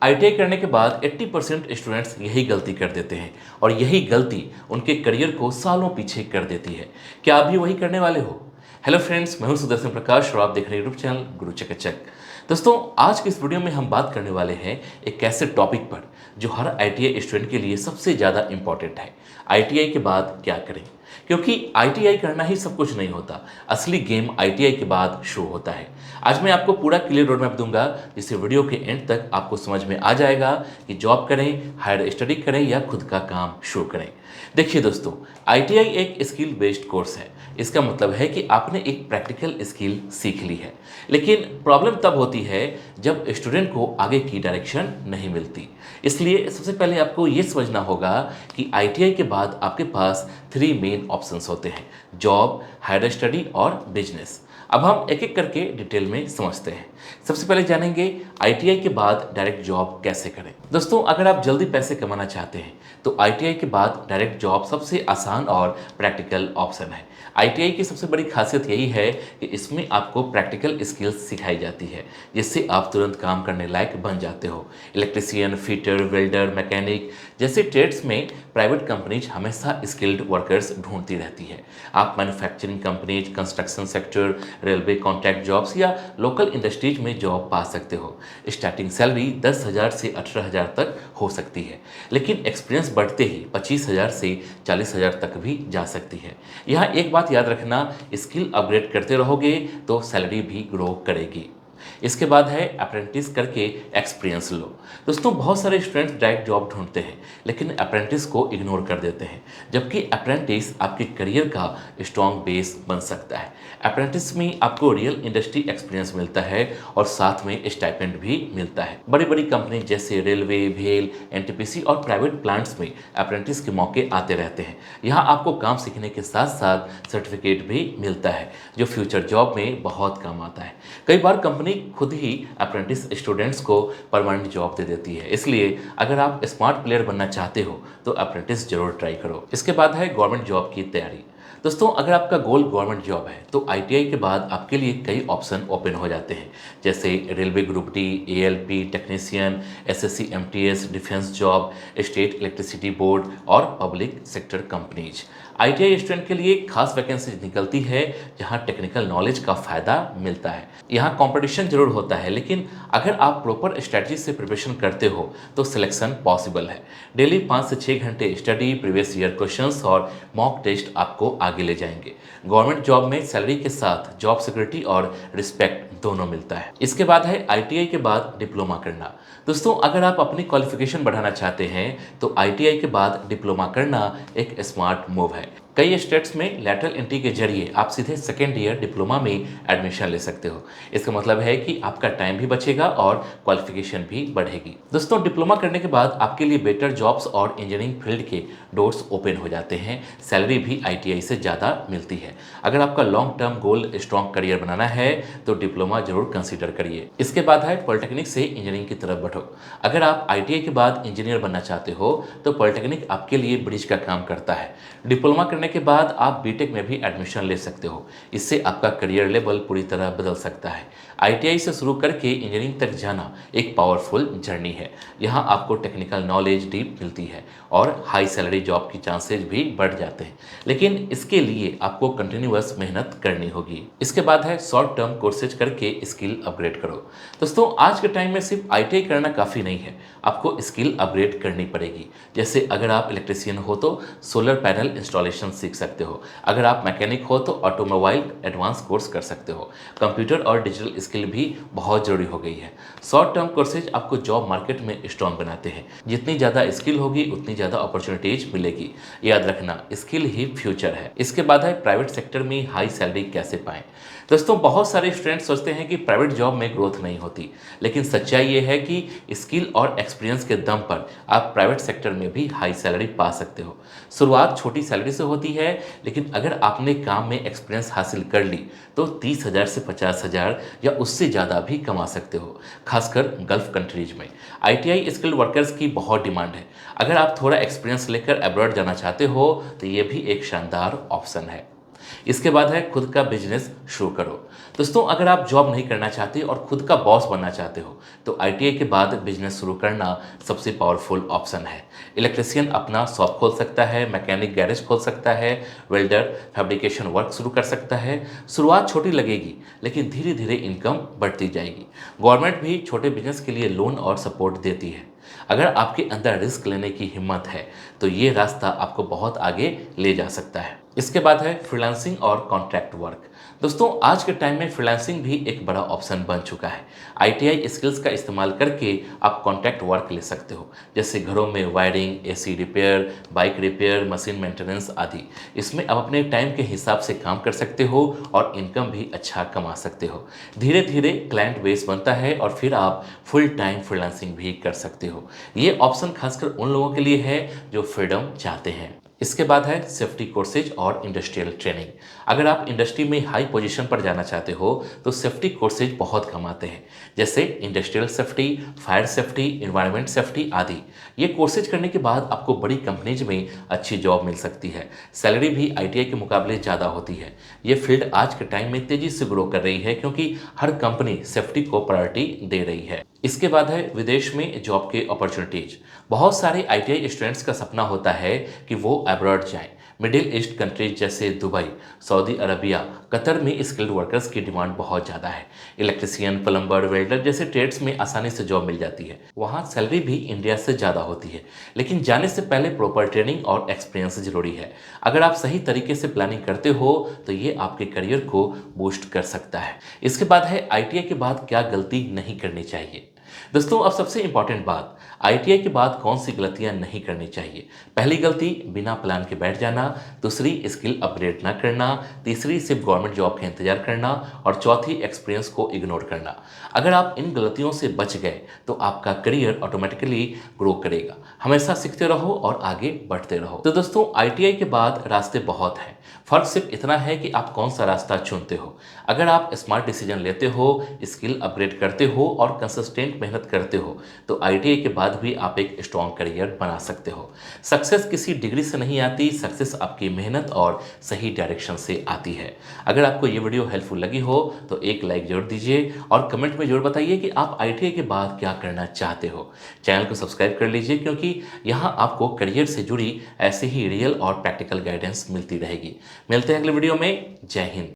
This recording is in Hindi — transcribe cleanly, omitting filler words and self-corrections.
आईटीआई करने के बाद 80% स्टूडेंट्स यही गलती कर देते हैं और यही गलती उनके करियर को सालों पीछे कर देती है। क्या आप भी वही करने वाले हो? हेलो फ्रेंड्स, मैं हूं सुदर्शन प्रकाश और आप देख रहे हैं यूट्यूब चैनल गुरु चकाचक। दोस्तों, आज के इस वीडियो में हम बात करने वाले हैं एक ऐसे टॉपिक पर जो हर आईटीआई स्टूडेंट के लिए सबसे ज़्यादा इंपॉर्टेंट है। आईटीआई के बाद क्या करें? क्योंकि आईटीआई करना ही सब कुछ नहीं होता, असली गेम आईटीआई के बाद शुरू होता है। आज मैं आपको पूरा क्लियर रोड मैप दूंगा, जिससे वीडियो के एंड तक आपको समझ में आ जाएगा कि जॉब करें, हायर स्टडी करें या खुद का काम शुरू करें। देखिए दोस्तों, आईटीआई एक स्किल बेस्ड कोर्स है। इसका मतलब है कि आपने एक प्रैक्टिकल स्किल सीख ली है। लेकिन प्रॉब्लम तब होती है जब स्टूडेंट को आगे की डायरेक्शन नहीं मिलती। इसलिए सबसे पहले आपको ये समझना होगा कि आईटीआई के बाद आपके पास 3 मेन ऑप्शंस होते हैं: जॉब, हायर स्टडी और बिजनेस। अब हम एक एक करके डिटेल में समझते हैं। सबसे पहले जानेंगे आईटीआई के बाद डायरेक्ट जॉब कैसे करें। दोस्तों, अगर आप जल्दी पैसे कमाना चाहते हैं तो आईटीआई के बाद डायरेक्ट जॉब सबसे आसान और प्रैक्टिकल ऑप्शन है। आईटीआई की सबसे बड़ी खासियत यही है कि इसमें आपको प्रैक्टिकल स्किल्स सिखाई जाती है, जिससे आप तुरंत काम करने लायक बन जाते हो। इलेक्ट्रिशियन, फिटर, वेल्डर, मैकेनिक जैसे ट्रेड्स में प्राइवेट कंपनीज हमेशा स्किल्ड वर्कर्स ढूंढती रहती है। आप manufacturing companies, construction sector, railway contract jobs या लोकल इंडस्ट्रीज में जॉब पा सकते हो। स्टार्टिंग सैलरी 10,000 से 18,000 तक हो सकती है, लेकिन एक्सपीरियंस बढ़ते ही 25,000 से 40,000 तक भी जा सकती है। यहाँ एक बात याद रखना, स्किल अपग्रेड करते रहोगे तो सैलरी भी ग्रो करेगी। इसके बाद है अप्रेंटिस करके एक्सपीरियंस लो। दोस्तों, बहुत सारे स्टूडेंट्स डायरेक्ट जॉब ढूंढते हैं लेकिन अप्रेंटिस को इग्नोर कर देते हैं, जबकि अप्रेंटिस आपके करियर का स्ट्रॉन्ग बेस बन सकता है। अप्रेंटिस में आपको रियल इंडस्ट्री एक्सपीरियंस मिलता है और साथ में स्टाइपेंड भी मिलता है। बड़ी बड़ी कंपनी जैसे रेलवे, भेल, एनटीपीसी और प्राइवेट प्लांट्स में अप्रेंटिस के मौके आते रहते हैं। यहाँ आपको काम सीखने के साथ साथ सर्टिफिकेट भी मिलता है, जो फ्यूचर जॉब में बहुत काम आता है। कई बार कंपनी खुद ही अप्रेंटिस स्टूडेंट्स को परमानेंट जॉब दे देती है। इसलिए अगर आप स्मार्ट प्लेयर बनना चाहते हो तो अप्रेंटिस जरूर ट्राई करो। इसके बाद है गवर्नमेंट जॉब की तैयारी। दोस्तों, अगर आपका गोल गवर्नमेंट जॉब है तो आईटीआई के बाद आपके लिए कई ऑप्शन ओपन हो जाते हैं, जैसे railway group D, ALP technician, SSC MTS, defence job, state electricity board और public sector companies. ITI student के लिए खास वैकेंसी निकलती है जहां टेक्निकल नॉलेज का फ़ायदा मिलता है। यहाँ कंपटीशन जरूर होता है, लेकिन अगर आप प्रॉपर स्ट्रेटजी से प्रिपरेशन करते हो तो सिलेक्शन पॉसिबल है। डेली 5 से 6 घंटे स्टडी, प्रीवियस ईयर क्वेश्चंस और मॉक टेस्ट आपको आगे ले जाएंगे। गवर्नमेंट जॉब में सैलरी के साथ जॉब सिक्योरिटी और रिस्पेक्ट दोनों मिलता है। इसके बाद है आईटीआई के बाद डिप्लोमा करना। दोस्तों, अगर आप अपनी क्वालिफिकेशन बढ़ाना चाहते हैं तो आईटीआई के बाद डिप्लोमा करना एक स्मार्ट मूव है। कई स्टेट्स में लैटरल एंट्री के जरिए आप सीधे सेकेंड ईयर डिप्लोमा में एडमिशन ले सकते हो। इसका मतलब है कि आपका टाइम भी बचेगा और क्वालिफिकेशन भी बढ़ेगी। दोस्तों, डिप्लोमा करने के बाद आपके लिए बेटर जॉब्स और इंजीनियरिंग फील्ड के डोर्स ओपन हो जाते हैं। सैलरी भी आईटीआई से ज़्यादा मिलती है। अगर आपका long term goal strong career बनाना है तो डिप्लोमा जरूर कंसीडर करिए। इसके बाद है पॉलिटेक्निक से इंजीनियरिंग की तरफ बढ़ो। अगर आप आईटीआई के बाद इंजीनियर बनना चाहते हो तो पॉलिटेक्निक आपके लिए ब्रिज का काम करता है। डिप्लोमा करने के बाद आप बीटेक में भी एडमिशन ले सकते हो। इससे आपका करियर लेवल पूरी तरह बदल सकता है। आईटीआई से शुरू करके इंजीनियरिंग तक जाना एक पावरफुल जर्नी है। यहाँ आपको टेक्निकल नॉलेज डीप मिलती है और हाई सैलरी जॉब की चांसेस भी बढ़ जाते हैं, लेकिन इसके लिए आपको कंटिन्यूअस मेहनत करनी होगी। इसके बाद है शॉर्ट टर्म कोर्सेज करके स्किल अपग्रेड करो। दोस्तों, आज के टाइम में सिर्फ आईटीआई करना काफ़ी नहीं है, आपको स्किल अपग्रेड करनी पड़ेगी। जैसे अगर आप इलेक्ट्रिशियन हो तो सोलर पैनल इंस्टॉलेशन सीख सकते हो। अगर आप मैकेनिक हो तो ऑटोमोबाइल एडवांस कोर्स कर सकते हो। कंप्यूटर और डिजिटल स्किल भी बहुत जरूरी हो गई है। शॉर्ट टर्म कोर्सेज आपको जॉब मार्केट में स्ट्रॉन्ग बनाते हैं। जितनी ज़्यादा स्किल होगी उतनी ज़्यादा अपॉर्चुनिटीज मिलेगी। याद रखना, स्किल ही फ्यूचर है। इसके बाद है प्राइवेट सेक्टर में हाई सैलरी कैसे पाएं। दोस्तों, बहुत सारे स्टूडेंट सोचते हैं कि प्राइवेट जॉब में ग्रोथ नहीं होती, लेकिन सच्चाई ये है कि स्किल और एक्सपीरियंस के दम पर आप प्राइवेट सेक्टर में भी हाई सैलरी पा सकते हो। शुरुआत छोटी सैलरी से होती है, लेकिन अगर आपने काम में एक्सपीरियंस हासिल कर ली तो 30,000 से 50,000 या उससे ज़्यादा भी कमा सकते हो, खासकर गल्फ कंट्रीज में। आईटीआई स्किल्ड वर्कर्स की बहुत डिमांड है। अगर आप थोड़ा एक्सपीरियंस लेकर अब्रॉड जाना चाहते हो तो ये भी एक शानदार ऑप्शन है। इसके बाद है खुद का बिजनेस शुरू करो। दोस्तों, अगर आप जॉब नहीं करना चाहते और खुद का बॉस बनना चाहते हो तो आईटीआई के बाद बिजनेस शुरू करना सबसे पावरफुल ऑप्शन है। इलेक्ट्रिशियन अपना शॉप खोल सकता है, मैकेनिक गैरेज खोल सकता है, वेल्डर फैब्रिकेशन वर्क शुरू कर सकता है। शुरुआत छोटी लगेगी लेकिन धीरे धीरे इनकम बढ़ती जाएगी। गवर्नमेंट भी छोटे बिजनेस के लिए लोन और सपोर्ट देती है। अगर आपके अंदर रिस्क लेने की हिम्मत है तो ये रास्ता आपको बहुत आगे ले जा सकता है। इसके बाद है फ्रीलांसिंग और कॉन्ट्रैक्ट वर्क। दोस्तों, आज के टाइम में फ्रीलांसिंग भी एक बड़ा ऑप्शन बन चुका है। आईटीआई स्किल्स का इस्तेमाल करके आप कॉन्ट्रैक्ट वर्क ले सकते हो, जैसे घरों में wiring, AC repair, bike repair, machine maintenance आदि। इसमें आप अपने टाइम के हिसाब से काम कर सकते हो और इनकम भी अच्छा कमा सकते हो। धीरे धीरे क्लाइंट बेस बनता है और फिर आप फुल टाइम फ्रीलांसिंग भी कर सकते हो। ये ऑप्शन खासकर उन लोगों के लिए है जो फ्रीडम चाहते हैं। इसके बाद है सेफ्टी कोर्सेज और इंडस्ट्रियल ट्रेनिंग। अगर आप इंडस्ट्री में हाई पोजीशन पर जाना चाहते हो तो सेफ्टी कोर्सेज बहुत कम आते हैं, जैसे industrial safety, fire safety, environment safety आदि। ये कोर्सेज करने के बाद आपको बड़ी कंपनीज में अच्छी जॉब मिल सकती है। सैलरी भी आईटीआई के मुकाबले ज़्यादा होती है। ये फील्ड आज के टाइम में तेज़ी से ग्रो कर रही है क्योंकि हर कंपनी सेफ्टी को प्रायोरिटी दे रही है। इसके बाद है विदेश में जॉब के अपॉर्चुनिटीज। बहुत सारे आईटीआई स्टूडेंट्स का सपना होता है कि वो अब्रॉड जाएं। मिडिल ईस्ट कंट्रीज जैसे दुबई, सऊदी अरबिया, कतर में स्किल्ड वर्कर्स की डिमांड बहुत ज़्यादा है। इलेक्ट्रिशियन, प्लम्बर, वेल्डर जैसे ट्रेड्स में आसानी से जॉब मिल जाती है। वहाँ सैलरी भी इंडिया से ज़्यादा होती है, लेकिन जाने से पहले प्रॉपर ट्रेनिंग और एक्सपीरियंस जरूरी है। अगर आप सही तरीके से प्लानिंग करते हो तो ये आपके करियर को बूस्ट कर सकता है। इसके बाद है आईटीआई के बाद क्या गलती नहीं करनी चाहिए। दोस्तों, अब सबसे इंपॉर्टेंट बात, आईटीआई के बाद कौन सी गलतियां नहीं करनी चाहिए। पहली गलती, बिना प्लान के बैठ जाना। दूसरी, स्किल अपग्रेड ना करना। तीसरी, सिर्फ गवर्नमेंट जॉब का इंतजार करना। और चौथी, एक्सपीरियंस को इग्नोर करना। अगर आप इन गलतियों से बच गए तो आपका करियर ऑटोमेटिकली ग्रो करेगा। हमेशा सीखते रहो और आगे बढ़ते रहो। तो दोस्तों, आईटीआई के बाद रास्ते बहुत हैं, फर्क सिर्फ इतना है कि आप कौन सा रास्ता चुनते हो। अगर आप स्मार्ट डिसीजन लेते हो, स्किल अपग्रेड करते हो और कंसिस्टेंट मेहनत करते हो तो आईटीआई के बाद भी आप एक स्ट्रॉन्ग करियर बना सकते हो। सक्सेस किसी डिग्री से नहीं आती, सक्सेस आपकी मेहनत और सही डायरेक्शन से आती है। अगर आपको ये वीडियो हेल्पफुल लगी हो तो एक लाइक जरूर दीजिए और कमेंट में जरूर बताइए कि आप आईटीआई के बाद क्या करना चाहते हो। चैनल को सब्सक्राइब कर लीजिए क्योंकि यहाँ आपको करियर से जुड़ी ऐसे ही रियल और प्रैक्टिकल गाइडेंस मिलती रहेगी। मिलते हैं अगले वीडियो में। जय हिंद।